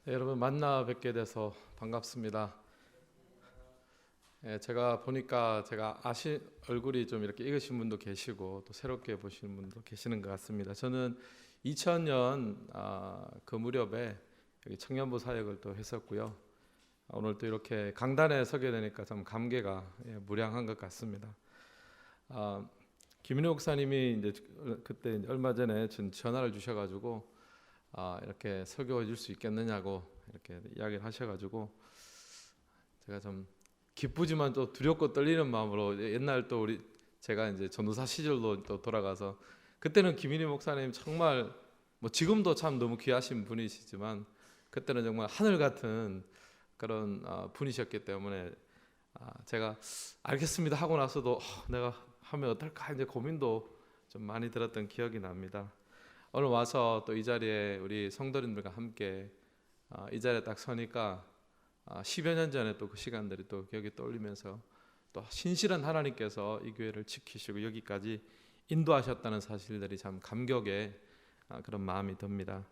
네, 여러분 만나 뵙게 돼서 반갑습니다. 제가 보니까 얼굴이 좀 이렇게 익으신 분도 계시고 또 새롭게 보시는 분도 계시는 것 같습니다. 저는 2000년 그 무렵에 여기 청년부 사역을 또 했었고요. 오늘 또 이렇게 강단에 서게 되니까 참 감개가 무량한 것 같습니다. 김인호 목사님이 이제 그때 얼마 전에 전화를 주셔가지고 이렇게 설교해 줄 수 있겠느냐고 이렇게 이야기를 하셔가지고 제가 좀 기쁘지만 또 두렵고 떨리는 마음으로 옛날 또 제가 이제 전도사 시절로 또 돌아가서 그때는 김인희 목사님 정말 뭐 지금도 참 너무 귀하신 분이시지만 그때는 정말 하늘 같은 그런 분이셨기 때문에 제가 알겠습니다 하고 나서도 내가 하면 어떨까 이제 고민도 좀 많이 들었던 기억이 납니다. 오늘 와서 또 이 자리에 우리 성도님들과 함께 이 자리에 딱 서니까 10여 년 전에 또 그 시간들이 또 기억이 떠올리면서 또 신실한 하나님께서 이 교회를 지키시고 여기까지 인도하셨다는 사실들이 참 감격의 그런 마음이 듭니다.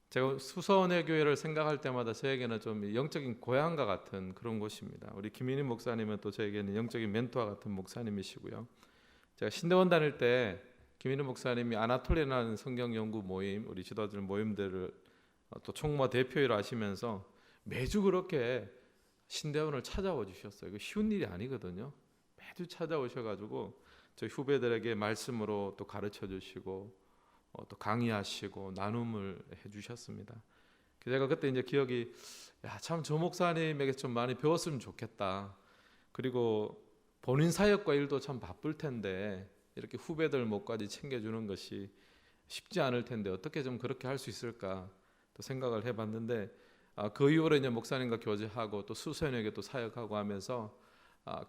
제가 수서원의 교회를 생각할 때마다 저에게는 좀 영적인 고향과 같은 그런 곳입니다. 우리 김인희 목사님은 또 저에게는 영적인 멘토와 같은 목사님이시고요. 제가 신대원 다닐 때 김인희 목사님이 아나톨리아라는 성경 연구 모임, 우리 지도자들 모임들을 또 총무 대표를 하시면서 매주 그렇게 신대원을 찾아와 주셨어요. 이거 쉬운 일이 아니거든요. 매주 찾아오셔가지고 저희 후배들에게 말씀으로 또 가르쳐 주시고 또 강의하시고 나눔을 해주셨습니다. 제가 그때 이제 기억이 참 저 목사님에게 좀 많이 배웠으면 좋겠다. 그리고 본인 사역과 일도 참 바쁠 텐데 이렇게 후배들 목까지 챙겨주는 것이 쉽지 않을 텐데 어떻게 좀 그렇게 할 수 있을까 또 생각을 해봤는데 그 이후로 이제 목사님과 교제하고 또 수서연에게 또 사역하고 하면서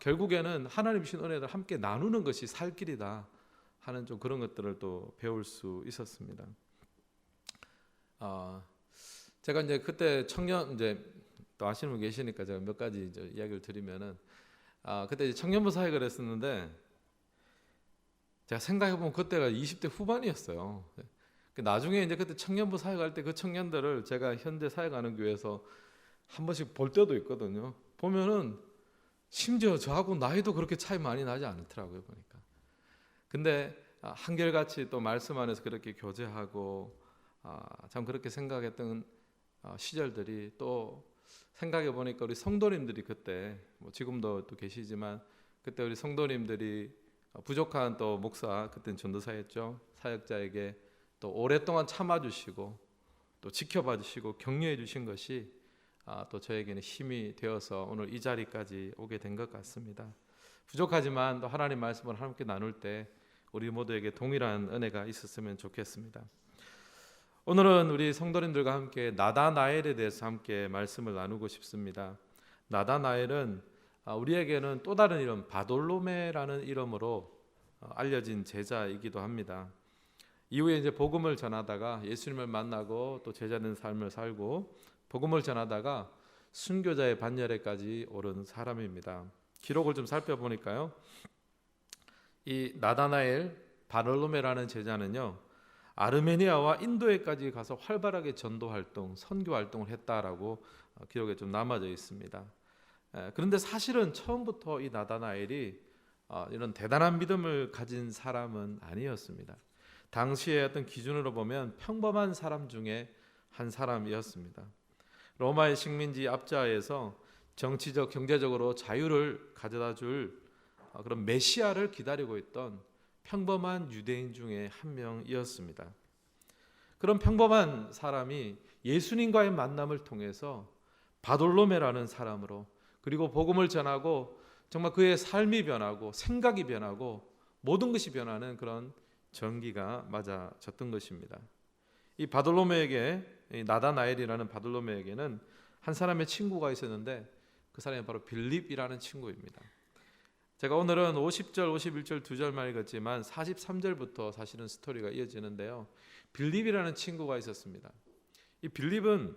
결국에는 하나님 주신 은혜를 함께 나누는 것이 살 길이다 하는 좀 그런 것들을 또 배울 수 있었습니다. 제가 이제 그때 청년 이제 또 아시는 분 계시니까 제가 몇 가지 이제 이야기를 드리면은 그때 이제 청년부 사역을 했었는데 제가 생각해보면 그때가 20대 후반이었어요. 나중에 이제 그때 청년부 사역할 때 그 청년들을 제가 현재 사역하는 교회에서 한 번씩 볼 때도 있거든요. 보면은 심지어 저하고 나이도 그렇게 차이 많이 나지 않더라고요 보니까. 근데 한결같이 또 말씀 안에서 그렇게 교제하고 참 그렇게 생각했던 시절들이 또 생각해 보니까 우리 성도님들이 그때 뭐 지금도 또 계시지만 그때 우리 성도님들이 부족한 또 목사 그때는 전도사였죠. 사역자에게 또 오랫동안 참아주시고 또 지켜봐주시고 격려해주신 것이 또 저에게는 힘이 되어서 오늘 이 자리까지 오게 된 것 같습니다. 부족하지만 또 하나님 말씀을 함께 나눌 때 우리 모두에게 동일한 은혜가 있었으면 좋겠습니다. 오늘은 우리 성도님들과 함께 나다나엘에 대해서 함께 말씀을 나누고 싶습니다. 나다나엘은 우리에게는 또 다른 이름 바돌로메라는 이름으로 알려진 제자이기도 합니다. 이후에 이제 복음을 전하다가 예수님을 만나고 또 제자된 삶을 살고 복음을 전하다가 순교자의 반열에까지 오른 사람입니다. 기록을 좀 살펴보니까요, 이 나다나엘 바돌로메라는 제자는요 아르메니아와 인도에까지 가서 활발하게 전도 활동, 선교 활동을 했다라고 기록에 좀 남아져 있습니다. 그런데 사실은 처음부터 이 나다나엘이 이런 대단한 믿음을 가진 사람은 아니었습니다. 당시의 어떤 기준으로 보면 평범한 사람 중에 한 사람이었습니다. 로마의 식민지 압제하에서 정치적, 경제적으로 자유를 가져다 줄 그런 메시아를 기다리고 있던 평범한 유대인 중에 한 명이었습니다. 그런 평범한 사람이 예수님과의 만남을 통해서 바돌로메라는 사람으로 그리고 복음을 전하고 정말 그의 삶이 변하고 생각이 변하고 모든 것이 변하는 그런 전기가 맞아졌던 것입니다. 이 바돌로메에게 이 나다나엘이라는 바돌로메에게는 한 사람의 친구가 있었는데 그 사람이 바로 빌립이라는 친구입니다. 제가 오늘은 50절, 51절 두 절만 읽었지만 43절부터 사실은 스토리가 이어지는데요. 빌립이라는 친구가 있었습니다. 이 빌립은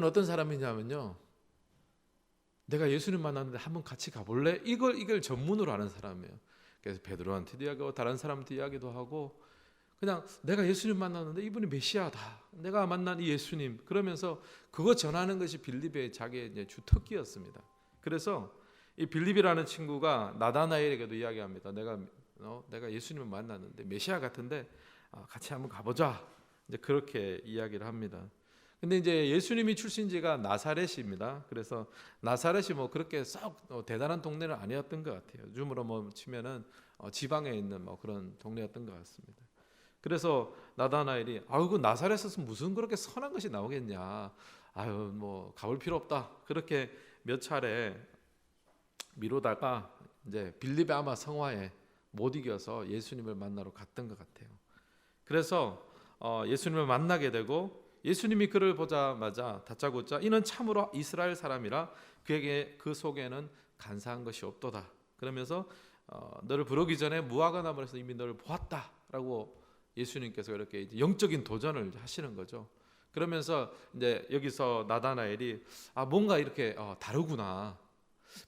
어떤 사람이냐면요, 내가 예수님 만났는데 한번 같이 가볼래? 이걸 전문으로 하는 사람이에요. 그래서 베드로한테도 이야기하고 다른 사람한테 이야기도 하고 그냥 내가 예수님 만났는데 이분이 메시아다. 내가 만난 이 예수님. 그러면서 그거 전하는 것이 빌립의 자기의 이제 주특기였습니다. 그래서 이 빌립이라는 친구가 나다나엘에게도 이야기합니다. 내가 예수님을 만났는데 메시아 같은데 같이 한번 가보자. 이제 그렇게 이야기를 합니다. 근데 이제 예수님이 출신지가 나사렛입니다. 그래서 나사렛이 뭐 그렇게 썩 대단한 동네는 아니었던 것 같아요. 요즘으로 뭐 치면은 지방에 있는 뭐 그런 동네였던 것 같습니다. 그래서 나다나엘이 그 나사렛에서 무슨 그렇게 선한 것이 나오겠냐. 뭐 가볼 필요 없다. 그렇게 몇 차례 미루다가 이제 빌립의 아마 성화에 못 이겨서 예수님을 만나러 갔던 것 같아요. 그래서 예수님을 만나게 되고 예수님이 그를 보자마자 다짜고짜 이는 참으로 이스라엘 사람이라 그에게 그 속에는 간사한 것이 없도다. 그러면서 너를 부르기 전에 무화과 나무에서 이미 너를 보았다라고 예수님께서 이렇게 이제 영적인 도전을 하시는 거죠. 그러면서 이제 여기서 나다나엘이 뭔가 이렇게 다르구나.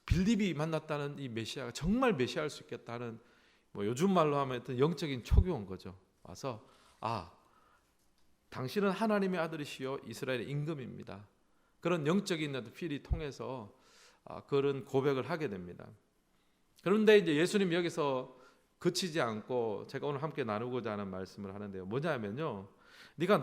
빌립이 만났다는 이 메시아가 정말 메시아일 수 있겠다는 뭐 요즘 말로 하면 어떤 영적인 촉이 온 거죠. 와서 당신은 하나님의 아들이시요 이스라엘의 임금입니다. 그런 영적인 필이 통해서 그런 고백을 하게 됩니다. 그런데 이제 예수님 여기서 그치지 않고 제가 오늘 함께 나누고자 하는 말씀을 하는데요. 뭐냐면요. 내가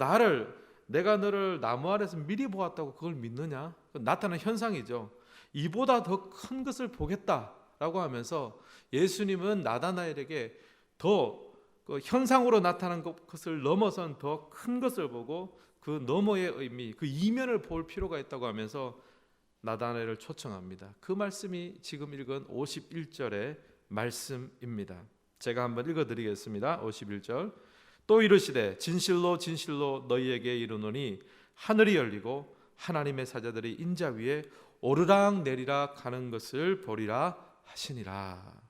너를 나무 아래서 미리 보았다고 그걸 믿느냐? 나타난 현상이죠. 이보다 더 큰 것을 보겠다라고 하면서 예수님은 나다나엘에게 더 그 현상으로 나타난 것을 넘어선 더 큰 것을 보고 그 너머의 의미, 그 이면을 볼 필요가 있다고 하면서 나다나엘을 초청합니다. 그 말씀이 지금 읽은 51절의 말씀입니다. 제가 한번 읽어드리겠습니다. 51절 또 이르시되 진실로 진실로 너희에게 이르노니 하늘이 열리고 하나님의 사자들이 인자 위에 오르락 내리락 하는 것을 보리라 하시니라.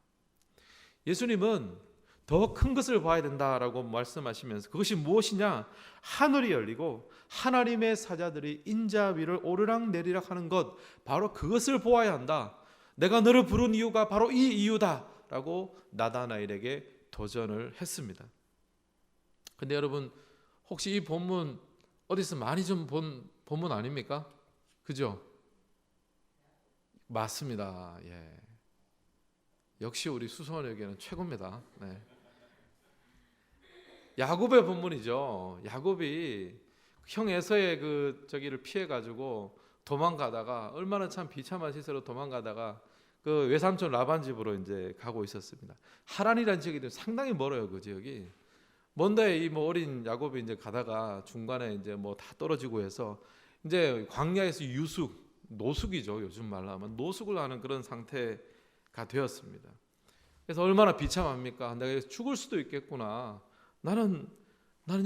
예수님은 더 큰 것을 봐야 된다라고 말씀하시면서 그것이 무엇이냐? 하늘이 열리고 하나님의 사자들이 인자 위를 오르락 내리락 하는 것, 바로 그것을 보아야 한다. 내가 너를 부른 이유가 바로 이 이유다라고 나다나엘에게 도전을 했습니다. 근데 여러분 혹시 이 본문 어디서 많이 좀 본 본문 아닙니까? 그죠? 맞습니다. 예. 역시 우리 수소원에게는 최고입니다. 네. 야곱의 본문이죠. 야곱이 형 에서의 저기를 피해 가지고 도망가다가 얼마나 참 비참한 시세로 도망가다가 그 외삼촌 라반 집으로 이제 가고 있었습니다. 하란이라는 지역이 상당히 멀어요. 그 지역이. 먼데 이 뭐 어린 야곱이 이제 가다가 중간에 이제 뭐 다 떨어지고 해서 이제 광야에서 노숙이죠. 요즘 말로 하면 노숙을 하는 그런 상태가 되었습니다. 그래서 얼마나 비참합니까? 내가 여기서 죽을 수도 있겠구나. 나는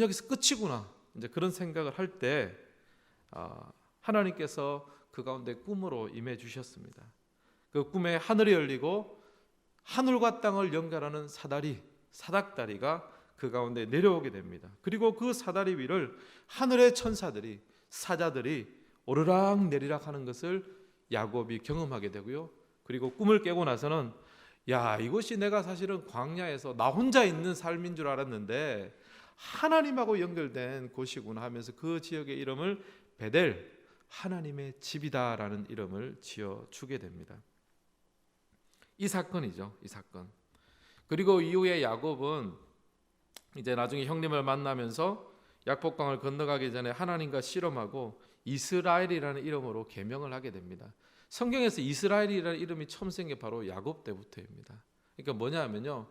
여기서 끝이구나. 이제 그런 생각을 할 때 하나님께서 그 가운데 꿈으로 임해 주셨습니다. 그 꿈에 하늘이 열리고 하늘과 땅을 연결하는 사닥다리가 그 가운데 내려오게 됩니다. 그리고 그 사다리 위를 하늘의 천사들이 사자들이 오르락 내리락 하는 것을 야곱이 경험하게 되고요. 그리고 꿈을 깨고 나서는 이것이 내가 사실은 광야에서 나 혼자 있는 삶인 줄 알았는데 하나님하고 연결된 곳이구나 하면서 그 지역의 이름을 베델, 하나님의 집이다라는 이름을 지어주게 됩니다. 이 사건이죠. 이 사건. 그리고 이후에 야곱은 이제 나중에 형님을 만나면서 약복강을 건너가기 전에 하나님과 씨름하고 이스라엘이라는 이름으로 계명을 하게 됩니다. 성경에서 이스라엘이라는 이름이 처음 생긴 게 바로 야곱 때부터입니다. 그러니까 뭐냐 하면요.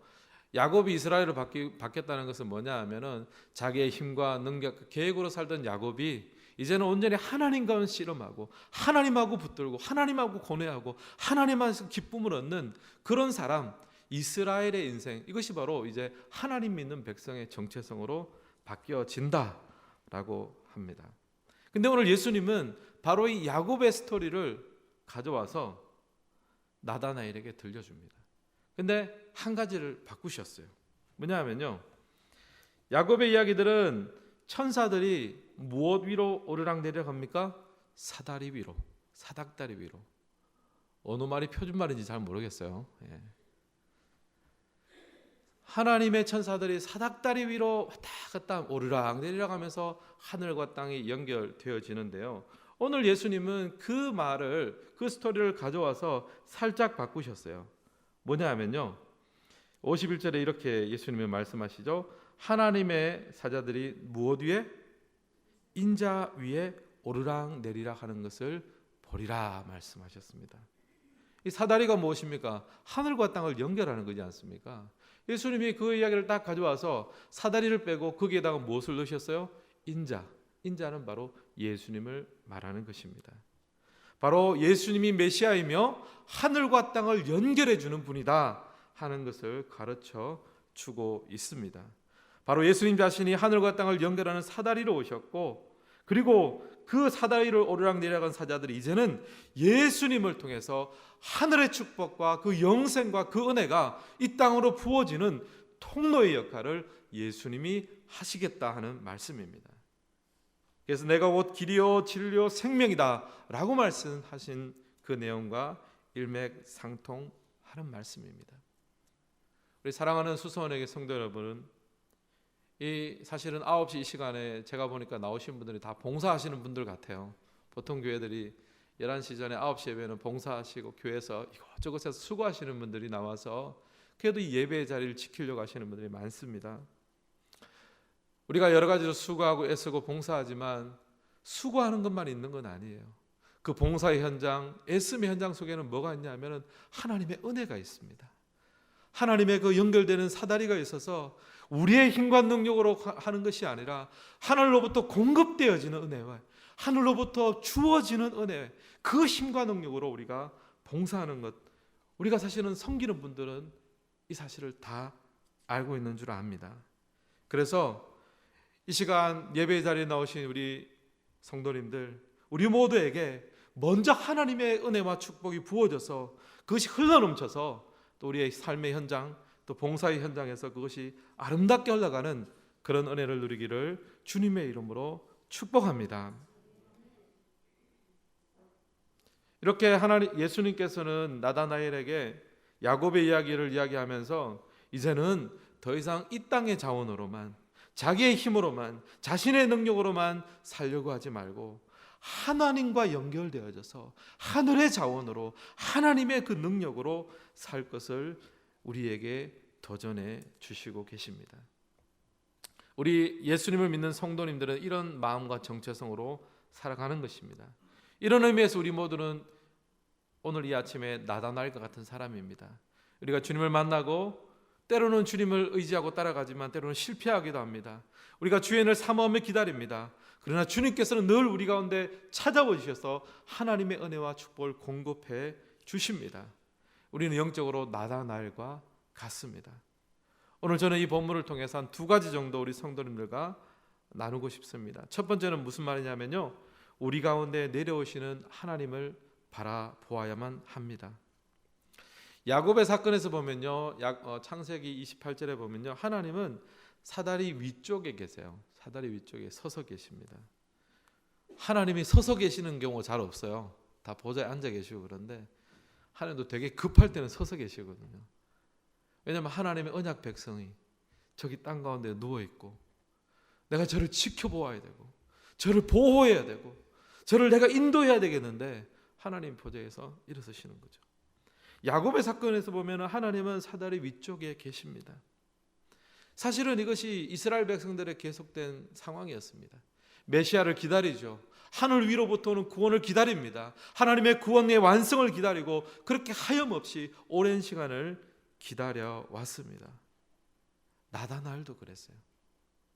야곱이 이스라엘을 받겠다는 것은 뭐냐 하면은 자기의 힘과 능력, 계획으로 살던 야곱이 이제는 온전히 하나님과 씨름하고 하나님하고 붙들고 하나님하고 고뇌하고 하나님한테서 기쁨을 얻는 그런 사람, 이스라엘의 인생, 이것이 바로 이제 하나님 믿는 백성의 정체성으로 바뀌어진다라고 합니다. 근데 오늘 예수님은 바로 이 야곱의 스토리를 가져와서 나다나엘에게 들려줍니다. 근데 한 가지를 바꾸셨어요. 뭐냐 하면요. 야곱의 이야기들은 천사들이 무엇 위로 오르락내리락 합니까? 사다리 위로, 사닥다리 위로. 어느 말이 표준말인지 잘 모르겠어요. 예. 하나님의 천사들이 사닥다리 위로 왔다 갔다 오르락 내리락 하면서 하늘과 땅이 연결되어지는데요. 오늘 예수님은 그 말을, 그 스토리를 가져와서 살짝 바꾸셨어요. 뭐냐 하면요, 51절에 이렇게 예수님이 말씀하시죠. 하나님의 사자들이 무엇 위에? 인자 위에 오르락 내리락 하는 것을 보리라 말씀하셨습니다. 이 사다리가 무엇입니까? 하늘과 땅을 연결하는 거지 않습니까? 예수님이 그 이야기를 딱 가져와서 사다리를 빼고 거기에다가 무엇을 넣으셨어요? 인자. 인자는 바로 예수님을 말하는 것입니다. 바로 예수님이 메시아이며 하늘과 땅을 연결해 주는 분이다 하는 것을 가르쳐 주고 있습니다. 바로 예수님 자신이 하늘과 땅을 연결하는 사다리로 오셨고, 그리고 그 사다리를 오르락내리락한 사자들이 이제는 예수님을 통해서 하늘의 축복과 그 영생과 그 은혜가 이 땅으로 부어지는 통로의 역할을 예수님이 하시겠다 하는 말씀입니다. 그래서 내가 곧 길이요 진리요 생명이다 라고 말씀하신 그 내용과 일맥상통하는 말씀입니다. 우리 사랑하는 수서원에게 성도 여러분은, 이 사실은 9시 이 시간에 제가 보니까 나오신 분들이 다 봉사하시는 분들 같아요. 보통 교회들이 11시 전에 9시 예배는 봉사하시고 교회에서 이곳저곳에서 수고하시는 분들이 나와서 그래도 이 예배의 자리를 지키려고 하시는 분들이 많습니다. 우리가 여러 가지로 수고하고 애쓰고 봉사하지만 수고하는 것만 있는 건 아니에요. 그 봉사의 현장, 애씀의 현장 속에는 뭐가 있냐면 하나님의 은혜가 있습니다. 하나님의 그 연결되는 사다리가 있어서 우리의 힘과 능력으로 하는 것이 아니라 하늘로부터 공급되어지는 은혜와 하늘로부터 주어지는 은혜, 그 힘과 능력으로 우리가 봉사하는 것, 우리가 사실은 섬기는 분들은 이 사실을 다 알고 있는 줄 압니다. 그래서 이 시간 예배의 자리에 나오신 우리 성도님들, 우리 모두에게 먼저 하나님의 은혜와 축복이 부어져서 그것이 흘러넘쳐서 또 우리의 삶의 현장, 또 봉사의 현장에서 그것이 아름답게 흘러가는 그런 은혜를 누리기를 주님의 이름으로 축복합니다. 이렇게 하나님 예수님께서는 나다나엘에게 야곱의 이야기를 이야기하면서 이제는 더 이상 이 땅의 자원으로만, 자기의 힘으로만, 자신의 능력으로만 살려고 하지 말고 하나님과 연결되어져서 하늘의 자원으로 하나님의 그 능력으로 살 것을 우리에게 도전해 주시고 계십니다. 우리 예수님을 믿는 성도님들은 이런 마음과 정체성으로 살아가는 것입니다. 이런 의미에서 우리 모두는 오늘 이 아침에 나다나엘과 같은 사람입니다. 우리가 주님을 만나고 때로는 주님을 의지하고 따라가지만 때로는 실패하기도 합니다. 우리가 주연을 사모하며 기다립니다. 그러나 주님께서는 늘 우리 가운데 찾아와 주셔서 하나님의 은혜와 축복을 공급해 주십니다. 우리는 영적으로 나다나엘과 같습니다. 오늘 저는 이 본문을 통해서 한 2가지 정도 우리 성도님들과 나누고 싶습니다. 첫 번째는 무슨 말이냐면요, 우리 가운데 내려오시는 하나님을 바라보아야만 합니다. 야곱의 사건에서 보면요, 창세기 28절에 보면요, 하나님은 사다리 위쪽에 계세요. 사다리 위쪽에 서서 계십니다. 하나님이 서서 계시는 경우가 잘 없어요. 다 보좌에 앉아 계시고. 그런데 하나님도 되게 급할 때는 서서 계시거든요. 왜냐하면 하나님의 언약 백성이 저기 땅 가운데 누워있고 내가 저를 지켜보아야 되고 저를 보호해야 되고 저를 내가 인도해야 되겠는데 하나님 보좌에서 일어서시는 거죠. 야곱의 사건에서 보면 하나님은 사다리 위쪽에 계십니다. 사실은 이것이 이스라엘 백성들의 계속된 상황이었습니다. 메시아를 기다리죠. 하늘 위로부터 오는 구원을 기다립니다. 하나님의 구원의 완성을 기다리고 그렇게 하염없이 오랜 시간을 기다려 왔습니다. 나다나엘도 그랬어요.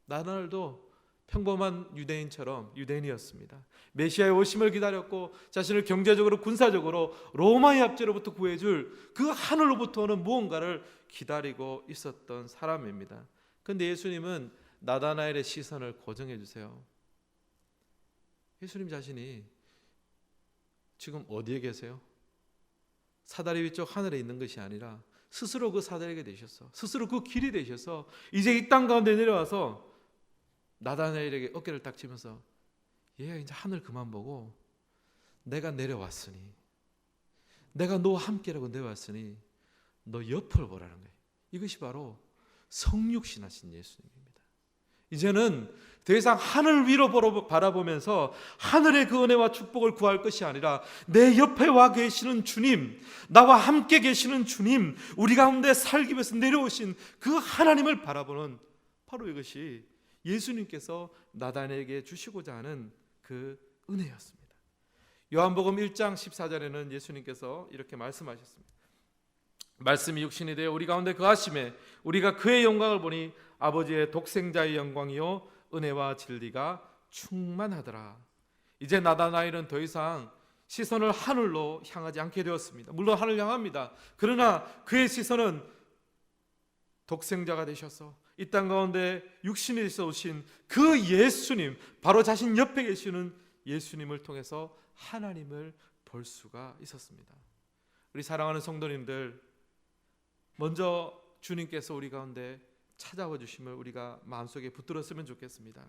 나다나엘도 평범한 유대인처럼 유대인이었습니다. 메시아의 오심을 기다렸고 자신을 경제적으로 군사적으로 로마의 압제로부터 구해줄 그 하늘로부터 오는 무언가를 기다리고 있었던 사람입니다. 그런데 예수님은 나다나엘의 시선을 고정해 주세요. 예수님 자신이 지금 어디에 계세요? 사다리 위쪽 하늘에 있는 것이 아니라 스스로 그 사다리가 되셔서 스스로 그 길이 되셔서 이제 이 땅 가운데 내려와서 나다나엘에게 어깨를 딱 치면서 얘가 이제 하늘 그만 보고 내가 내려왔으니 내가 너와 함께라고 내려왔으니 너 옆을 보라는 거예요. 이것이 바로 성육신하신 예수님입니다. 이제는 더 이상 하늘 위로 바라보면서 하늘의 그 은혜와 축복을 구할 것이 아니라 내 옆에 와 계시는 주님, 나와 함께 계시는 주님, 우리 가운데 살기 위해서 내려오신 그 하나님을 바라보는, 바로 이것이 예수님께서 나단에게 주시고자 하는 그 은혜였습니다. 요한복음 1장 14절에는 예수님께서 이렇게 말씀하셨습니다. 말씀이 육신이 되어 우리 가운데 거하심에 우리가 그의 영광을 보니 아버지의 독생자의 영광이요 은혜와 진리가 충만하더라. 이제 나다나엘은 더 이상 시선을 하늘로 향하지 않게 되었습니다. 물론 하늘 향합니다. 그러나 그의 시선은 독생자가 되셔서 이 땅 가운데 육신이 되어 오신 그 예수님, 바로 자신 옆에 계시는 예수님을 통해서 하나님을 볼 수가 있었습니다. 우리 사랑하는 성도님들, 먼저 주님께서 우리 가운데 찾아와 주심을 우리가 마음속에 붙들었으면 좋겠습니다.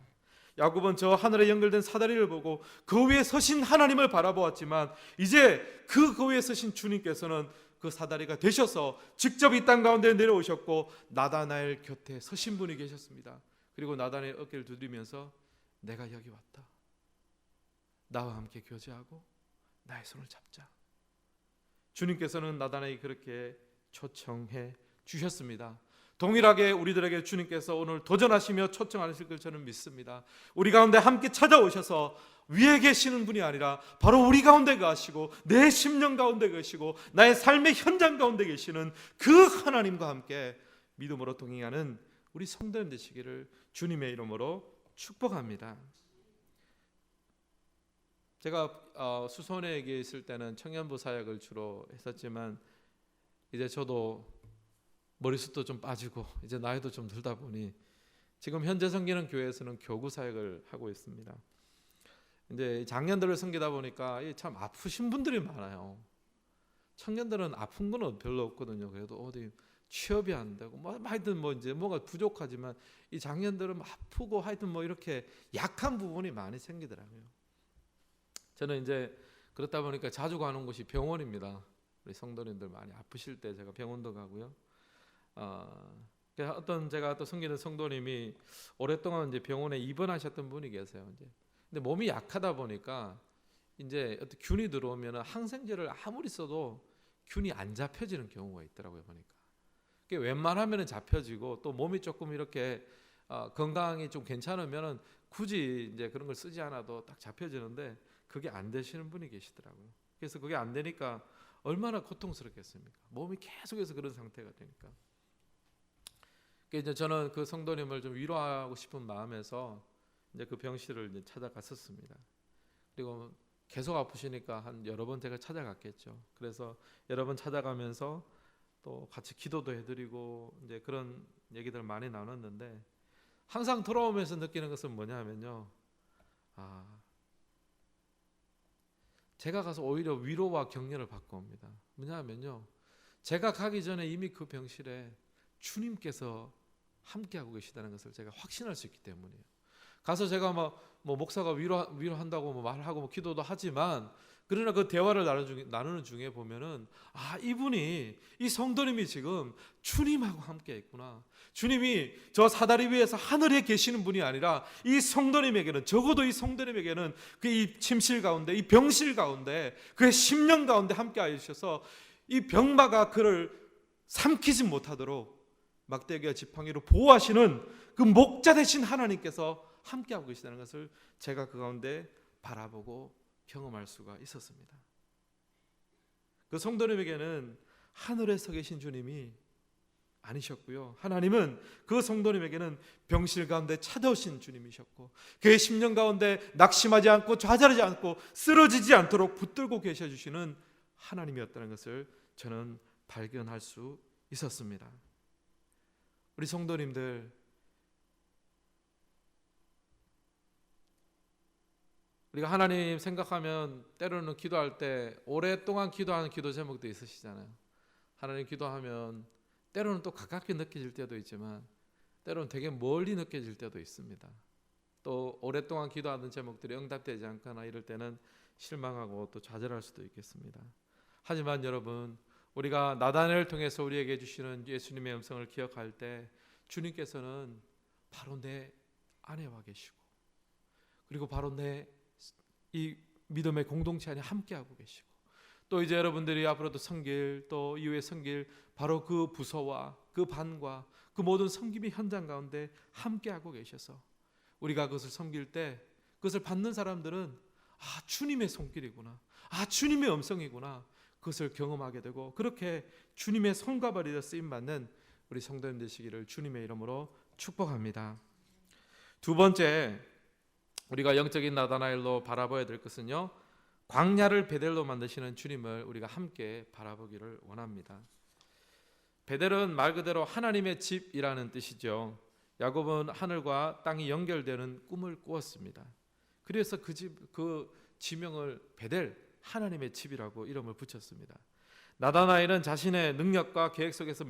야곱은 저 하늘에 연결된 사다리를 보고 그 위에 서신 하나님을 바라보았지만, 이제 그 위에 서신 주님께서는 그 사다리가 되셔서 직접 이 땅 가운데 내려오셨고 나다나엘 곁에 서신 분이 계셨습니다. 그리고 나다나엘 어깨를 두드리면서 내가 여기 왔다. 나와 함께 교제하고 나의 손을 잡자. 주님께서는 나다나엘이 그렇게 초청해 주셨습니다. 동일하게 우리들에게 주님께서 오늘 도전하시며 초청하실 걸 저는 믿습니다. 우리 가운데 함께 찾아오셔서 위에 계시는 분이 아니라 바로 우리 가운데 가시고 내 심령 가운데 계시고 나의 삶의 현장 가운데 계시는 그 하나님과 함께 믿음으로 동행하는 우리 성도님 되시기를 주님의 이름으로 축복합니다. 제가 수선회에 있을 때는 청년부 사역을 주로 했었지만, 이제 저도 머리숱도 좀 빠지고 이제 나이도 좀 들다 보니 지금 현재 섬기는 교회에서는 교구 사역을 하고 있습니다. 이제 장년들을 섬기다 보니까 참 아프신 분들이 많아요. 청년들은 아픈 건 별로 없거든요. 그래도 어디 취업이 안 되고 하여튼 이제 뭐가 부족하지만, 이 장년들은 아프고 하여튼 이렇게 약한 부분이 많이 생기더라고요. 저는 이제 그렇다 보니까 자주 가는 곳이 병원입니다. 우리 성도님들 많이 아프실 때 제가 병원도 가고요. 제가 또 섬기는 성도님이 오랫동안 이제 병원에 입원하셨던 분이 계세요. 근데 몸이 약하다 보니까 이제 어떤 균이 들어오면 항생제를 아무리 써도 균이 안 잡혀지는 경우가 있더라고요. 보니까 웬만하면 잡혀지고, 또 몸이 조금 이렇게 건강이 좀 괜찮으면 굳이 이제 그런 걸 쓰지 않아도 딱 잡혀지는데, 그게 안 되시는 분이 계시더라고요. 그래서 그게 안 되니까 얼마나 고통스럽겠습니까? 몸이 계속해서 그런 상태가 되니까. 이제 저는 그 성도님을 좀 위로하고 싶은 마음에서 이제 그 병실을 이제 찾아갔었습니다. 그리고 계속 아프시니까 한 여러 번 제가 찾아갔겠죠. 그래서 여러 번 찾아가면서 또 같이 기도도 해드리고 이제 그런 얘기들 많이 나눴는데, 항상 돌아오면서 느끼는 것은 뭐냐면요, 제가 가서 오히려 위로와 격려를 받고 옵니다. 뭐냐면요, 제가 가기 전에 이미 그 병실에 주님께서 함께하고 계시다는 것을 제가 확신할 수 있기 때문이에요. 가서 제가 목사가 위로한다고 말하고 기도도 하지만, 그러나 그 대화를 나누는 중에 보면은 이분이, 이 성도님이 지금 주님하고 함께 있구나. 주님이 저 사다리 위에서 하늘에 계시는 분이 아니라 이 성도님에게는, 적어도 이 성도님에게는 그 이 침실 가운데, 이 병실 가운데, 그의 심령 가운데 함께 하셔서 이 병마가 그를 삼키지 못하도록 막대기와 지팡이로 보호하시는 그 목자 되신 하나님께서 함께하고 계시다는 것을 제가 그 가운데 바라보고 경험할 수가 있었습니다. 그 성도님에게는 하늘에 서 계신 주님이 아니셨고요, 하나님은 그 성도님에게는 병실 가운데 찾아오신 주님이셨고, 그의 심령 가운데 낙심하지 않고 좌절하지 않고 쓰러지지 않도록 붙들고 계셔주시는 하나님이었다는 것을 저는 발견할 수 있었습니다. 우리 성도님들, 우리가 하나님 생각하면 때로는 기도할 때 오랫동안 기도하는 기도 제목도 있으시잖아요. 하나님 기도하면 때로는 또 가깝게 느껴질 때도 있지만, 때로는 되게 멀리 느껴질 때도 있습니다. 또 오랫동안 기도하는 제목들이 응답되지 않거나 이럴 때는 실망하고 또 좌절할 수도 있겠습니다. 하지만 여러분, 우리가 나단을 통해서 우리에게 주시는 예수님의 음성을 기억할 때 주님께서는 바로 내 아내와 계시고, 그리고 바로 내 이 믿음의 공동체 안에 함께하고 계시고, 또 이제 여러분들이 앞으로도 섬길, 또 이후에 섬길 바로 그 부서와 그 반과 그 모든 섬김의 현장 가운데 함께하고 계셔서 우리가 그것을 섬길 때 그것을 받는 사람들은 주님의 손길이구나, 주님의 음성이구나, 그것을 경험하게 되고, 그렇게 주님의 손과 발이 되어 쓰임받는 우리 성도님 되시기를 주님의 이름으로 축복합니다. 두 번째, 우리가 영적인 나다나엘로 바라봐야 될 것은요, 광야를 베델로 만드시는 주님을 우리가 함께 바라보기를 원합니다. 베델은 말 그대로 하나님의 집이라는 뜻이죠. 야곱은 하늘과 땅이 연결되는 꿈을 꾸었습니다. 그래서 그 지명을 베델, 하나님의 집이라고 이름을 붙였습니다. 나다나엘은 자신의 능력과 계획 속에서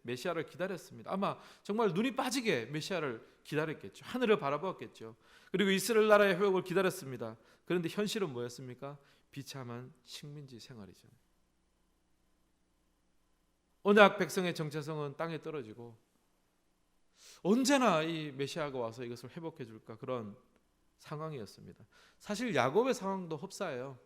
메시아를 기다렸습니다. 아마 정말 눈이 빠지게 메시아를 기다렸겠죠. 하늘을 바라보았겠죠. 그리고 이스라엘 나라의 회복을 기다렸습니다. 그런데 현실은 뭐였습니까? 비참한 식민지 생활이죠. 언약 백성의 정체성은 땅에 떨어지고, 언제나 이 메시아가 와서 이것을 회복해 줄까, 그런 상황이었습니다. 사실 야곱의 상황도 흡사해요.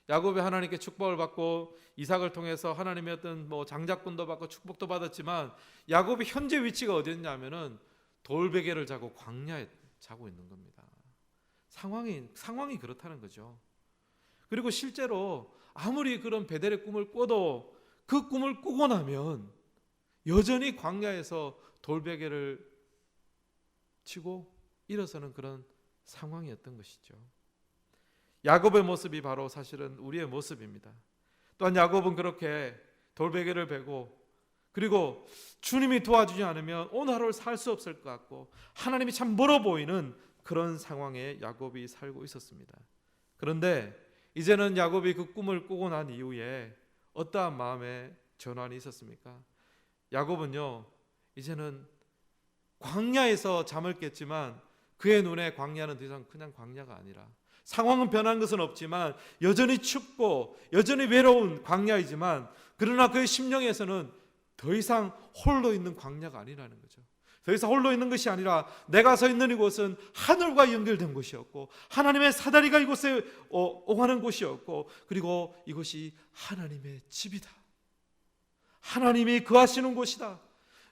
야곱이 하나님께 축복을 받고 이삭을 통해서 하나님의 어떤 장자권도 받고 축복도 받았지만, 야곱이 현재 위치가 어디였냐면은 돌베개를 자고 광야에 자고 있는 겁니다. 상황이 그렇다는 거죠. 그리고 실제로 아무리 그런 베델의 꿈을 꿔도 그 꿈을 꾸고 나면 여전히 광야에서 돌베개를 치고 일어서는 그런 상황이었던 것이죠. 야곱의 모습이 바로 사실은 우리의 모습입니다. 또한 야곱은 그렇게 돌베개를 베고, 그리고 주님이 도와주지 않으면 오늘 하루를 살 수 없을 것 같고 하나님이 참 멀어 보이는 그런 상황에 야곱이 살고 있었습니다. 그런데 이제는 야곱이 그 꿈을 꾸고 난 이후에 어떠한 마음의 전환이 있었습니까? 야곱은요, 이제는 광야에서 잠을 깼지만 그의 눈에 광야는 더 이상 그냥 광야가 아니라, 상황은 변한 것은 없지만 여전히 춥고 여전히 외로운 광야이지만, 그러나 그의 심령에서는 더 이상 홀로 있는 광야가 아니라는 거죠. 더 이상 홀로 있는 것이 아니라 내가 서 있는 이곳은 하늘과 연결된 곳이었고, 하나님의 사다리가 이곳에 오가는 곳이었고, 그리고 이곳이 하나님의 집이다, 하나님이 거하시는 곳이다.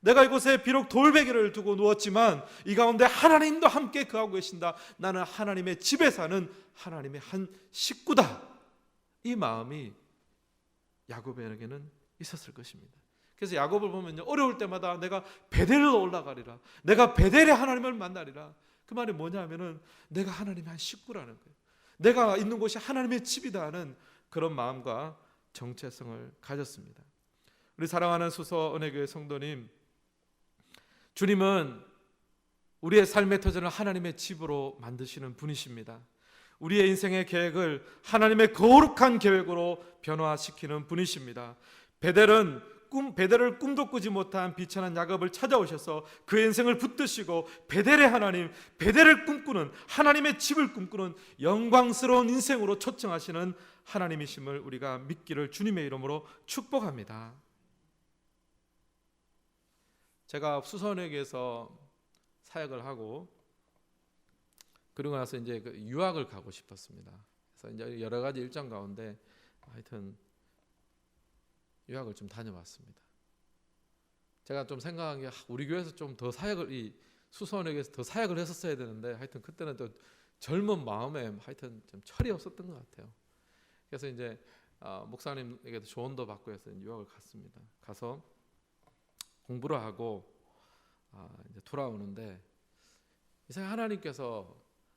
내가 이곳에 비록 돌베개를 두고 누웠지만 이 가운데 하나님도 함께 거하고 계신다. 나는 하나님의 집에 사는 하나님의 한 식구다. 이 마음이 야곱에게는 있었을 것입니다. 그래서 야곱을 보면요, 어려울 때마다 내가 베델로 올라가리라, 내가 베델의 하나님을 만나리라. 그 말이 뭐냐면은 내가 하나님의 한 식구라는 거예요. 내가 있는 곳이 하나님의 집이다 하는 그런 마음과 정체성을 가졌습니다. 우리 사랑하는 수서 은혜교회 성도님, 주님은 우리의 삶의 터전을 하나님의 집으로 만드시는 분이십니다. 우리의 인생의 계획을 하나님의 거룩한 계획으로 변화시키는 분이십니다. 베델을 꿈도 꾸지 못한 비천한 야곱을 찾아오셔서 그 인생을 붙드시고 베델의 하나님, 베델을 꿈꾸는 하나님의 집을 꿈꾸는 영광스러운 인생으로 초청하시는 하나님이심을 우리가 믿기를 주님의 이름으로 축복합니다. 제가 수선회계에서 사역을 하고 그러고 나서 이제 유학을 가고 싶었습니다. 그래서 이제 여러 가지 일정 가운데 하여튼 유학을 좀 다녀왔습니다. 제가 좀 생각한 게 우리 교회에서 좀 더 사역을, 이 수선회계에서 더 사역을 했었어야 되는데, 하여튼 그때는 또 젊은 마음에 하여튼 좀 철이 없었던 것 같아요. 그래서 이제 목사님에게도 조언도 받고 해서 유학을 갔습니다. 가서 공부를 하고 이제 돌아오는데 이상하게 하나님께서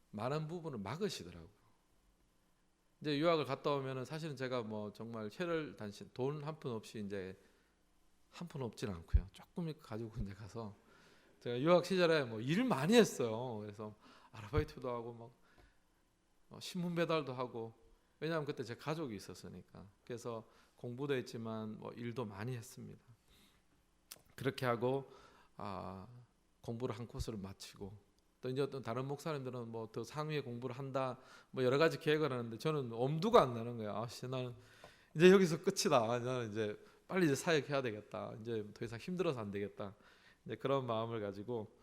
많은 부분을 막으시더라고요. 이제 유학을 갔다 오면은 사실은 제가 정말 혈혈단신 돈 한 푼 없이 이제 한 푼 없진 않고요. 조금 가지고 이제 가서 제가 유학 시절에 일을 많이 했어요. 그래서 아르바이트도 하고 신문 배달도 하고, 왜냐하면 그때 제 가족이 있었으니까. 그래서 공부도 했지만 일도 많이 했습니다. 그렇게 하고 공부를 한 코스를 마치고, 또 이제 어떤 다른 목사님들은 더 상위의 공부를 한다, 여러 가지 계획을 하는데 저는 엄두가 안 나는 거예요. 나는 이제 여기서 끝이다. 나는 이제 빨리 이제 사역해야 되겠다. 이제 더 이상 힘들어서 안 되겠다. 이제 그런 마음을 가지고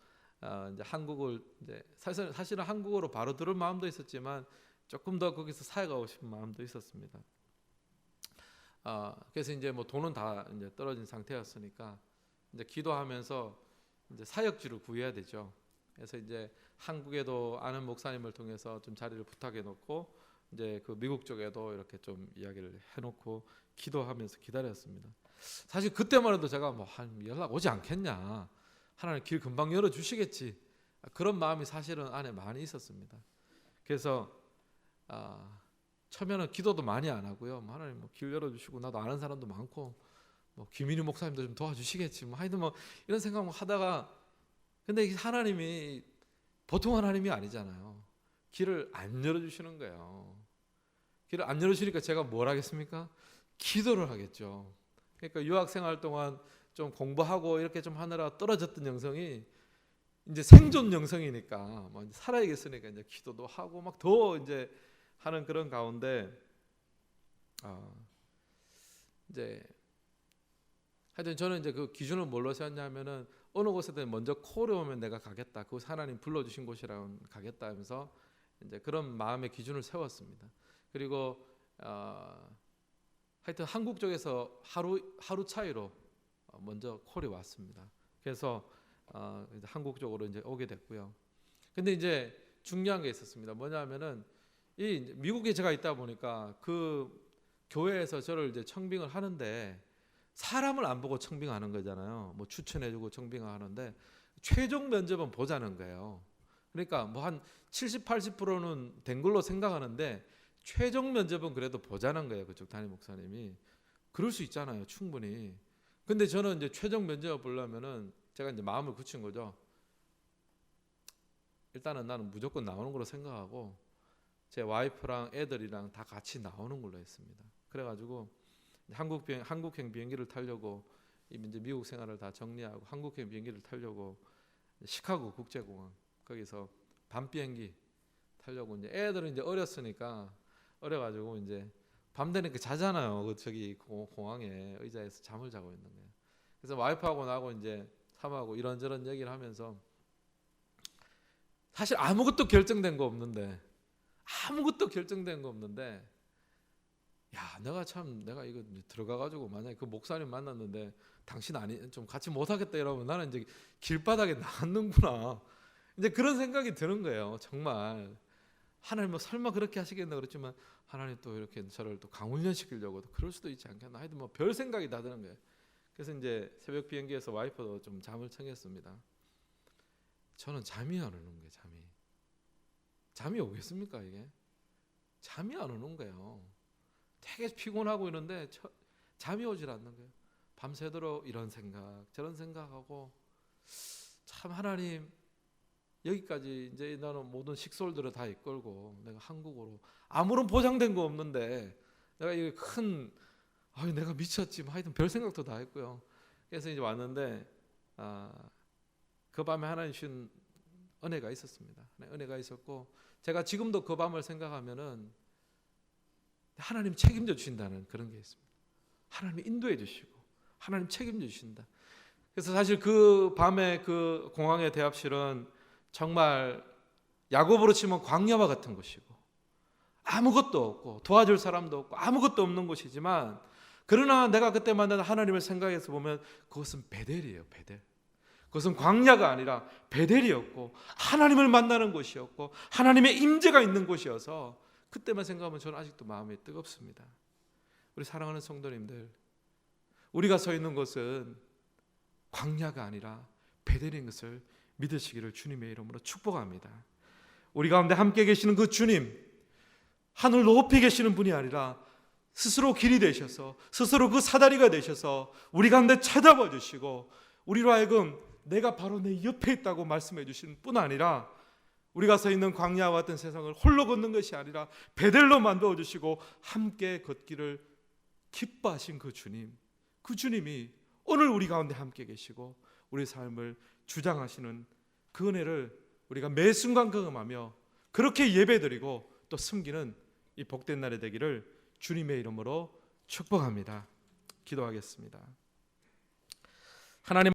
이제 한국을 이제 사실은 한국어로 바로 들을 마음도 있었지만 조금 더 거기서 살아가고 싶은 마음도 있었습니다. 그래서 이제 뭐 돈은 다 이제 떨어진 상태였으니까 이제 기도하면서 이제 사역지를 구해야 되죠. 그래서 이제 한국에도 아는 목사님을 통해서 좀 자리를 부탁해 놓고 이제 그 미국 쪽에도 이렇게 좀 이야기를 해놓고 기도하면서 기다렸습니다. 사실 그때만 해도 제가 뭐 한 연락 오지 않겠냐, 하나님 길 금방 열어 주시겠지, 그런 마음이 사실은 안에 많이 있었습니다. 그래서 처음에는 기도도 많이 안 하고요. 뭐 하나님 뭐 길 열어 주시고 나도 아는 사람도 많고 뭐 김인우 목사님도 좀 도와주시겠지, 뭐 하여튼 뭐 이런 생각만 하다가, 근데 하나님이 보통 하나님이 아니잖아요. 길을 안 열어주시는 거예요. 길을 안 열어주시니까 제가 뭘 하겠습니까? 기도를 하겠죠. 그러니까 유학생활 동안 좀 공부하고 이렇게 좀 하느라 떨어졌던 영성이 이제 생존 영성이니까 뭐 살아야겠으니까 이제 기도도 하고 막 더 이제 하는 그런 가운데 이제 하여튼 저는 이제 그 기준을 뭘로 세웠냐면은 어느 곳에든 먼저 콜이 오면 내가 가겠다. 그곳 하나님 불러주신 곳이라면 가겠다 하면서 이제 그런 마음의 기준을 세웠습니다. 그리고 하여튼 한국 쪽에서 하루 차이로 먼저 콜이 왔습니다. 그래서 이제 한국 쪽으로 이제 오게 됐고요. 근데 이제 중요한 게 있었습니다. 뭐냐면은 이 미국에 제가 있다 보니까 그 교회에서 저를 이제 청빙을 하는데 사람을 안 보고 청빙하는 거잖아요. 뭐 추천해주고 청빙하는데 최종 면접은 보자는 거예요. 그러니까 뭐 한 70, 80%는 된 걸로 생각하는데 최종 면접은 그래도 보자는 거예요. 그쪽 담임 목사님이. 그럴 수 있잖아요, 충분히. 근데 저는 이제 최종 면접을 보려면은 제가 이제 마음을 굳힌 거죠. 일단은 나는 무조건 나오는 걸로 생각하고 제 와이프랑 애들이랑 다 같이 나오는 걸로 했습니다. 그래가지고 한국행 비행기를 타려고 이제 미국 생활을 다 정리하고 한국행 비행기를 타려고 시카고 국제공항 거기서 밤 비행기 타려고, 이제 애들은 이제 어려가지고 이제 밤 되니까 자잖아요. 그 저기 공항에 의자에서 잠을 자고 있는 거예요. 그래서 와이프하고 나하고 이제 사모하고 이런저런 얘기를 하면서 사실 아무것도 결정된 거 없는데 야, 내가 이거 들어가가지고 만약에 그 목사님 만났는데 당신 좀 같이 못하겠다 이러면 나는 이제 길바닥에 나앉는구나, 이제 그런 생각이 드는 거예요. 정말 하나님 뭐 설마 그렇게 하시겠나 그렇지만 하나님 또 이렇게 저를 또 강훈련 시키려고 그럴 수도 있지 않겠나, 하여튼 뭐 별 생각이 다 드는 거예요. 그래서 이제 새벽 비행기에서 와이프도 좀 잠을 청했습니다. 저는 잠이 안 오는 거예요. 잠이 오겠습니까? 이게 잠이 안 오는 거예요. 되게 피곤하고 이런데 잠이 오질 않는 거예요. 밤새도록 이런 생각 저런 생각하고, 참 하나님 여기까지 이제 나는 모든 식솔들을 다 이끌고 내가 한국으로 아무런 보장된 거 없는데 내가 이게 내가 미쳤지, 하여튼 별 생각도 다 했고요. 그래서 이제 왔는데 그 밤에 하나님 주신 은혜가 있었습니다. 은혜가 있었고 제가 지금도 그 밤을 생각하면은 하나님 책임져 주신다는 그런 게 있습니다. 하나님이 인도해 주시고 하나님 책임져 주신다. 그래서 사실 그 밤에 그 공항의 대합실은 정말 야곱으로 치면 광야와 같은 곳이고 아무것도 없고 도와줄 사람도 없고 아무것도 없는 곳이지만, 그러나 내가 그때 만난 하나님을 생각해서 보면 그것은 베델이에요. 베델. 그것은 광야가 아니라 베델이었고 하나님을 만나는 곳이었고 하나님의 임재가 있는 곳이어서 그때만 생각하면 저는 아직도 마음이 뜨겁습니다. 우리 사랑하는 성도님들, 우리가 서 있는 곳은 광야가 아니라 베델인 것을 믿으시기를 주님의 이름으로 축복합니다. 우리 가운데 함께 계시는 그 주님, 하늘 높이 계시는 분이 아니라 스스로 길이 되셔서 스스로 그 사다리가 되셔서 우리 가운데 찾아봐 주시고 우리로 하여금 내가 바로 내 옆에 있다고 말씀해 주시는 뿐 아니라 우리가 서 있는 광야와 같은 세상을 홀로 걷는 것이 아니라 베델로 만들어 주시고 함께 걷기를 기뻐하신 그 주님이 오늘 우리 가운데 함께 계시고 우리 삶을 주장하시는 그 은혜를 우리가 매 순간 경험하며 그렇게 예배드리고 또 숨기는 이 복된 날이 되기를 주님의 이름으로 축복합니다. 기도하겠습니다. 하나님